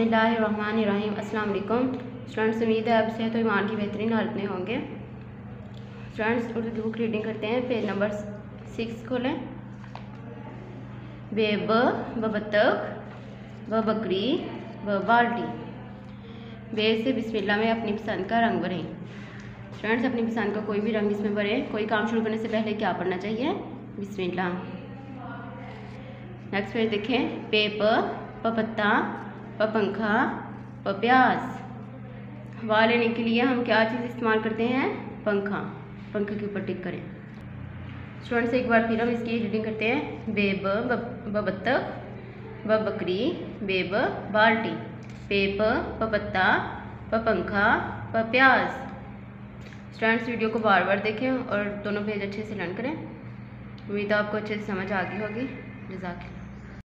बिस्मिल्लाहिर्रहमानिर्रहीम। अस्सलाम वालेकुम स्टूडेंट्स, उम्मीद है आप सेहत और ईमान की बेहतरीन हालत में होंगे। स्टूडेंट्स, उर्दू की बुक रीडिंग करते हैं। पेज नंबर 6 खोलें। बेब व बत्तख व बकरी व बाल्टी। बे से बिस्मिल्लाह में अपनी पसंद का रंग भरें। स्टूडेंट्स, अपनी पसंद का कोई भी रंग इसमें भरें। कोई काम शुरू करने से पहले क्या पढ़ना चाहिए? बिस्मिल्लाह। नेक्स्ट पेज देखें। पे पत्ता, पंखा, प्याज। हवा लेने के लिए हम क्या चीज़ इस्तेमाल करते हैं? पंखा। पंखे के ऊपर टिक करें। स्टूडेंट्स, एक बार फिर हम इसकी रीडिंग करते हैं। बेब बत्तख व बकरी, बेब बाल्टी, पेप पत्ता, पंखा, प्याज। स्टूडेंट्स, वीडियो को बार बार देखें और दोनों पेज अच्छे से लर्न करें। उम्मीद है आपको अच्छे से समझ आ गई होगी। जज़ाकल्लाह।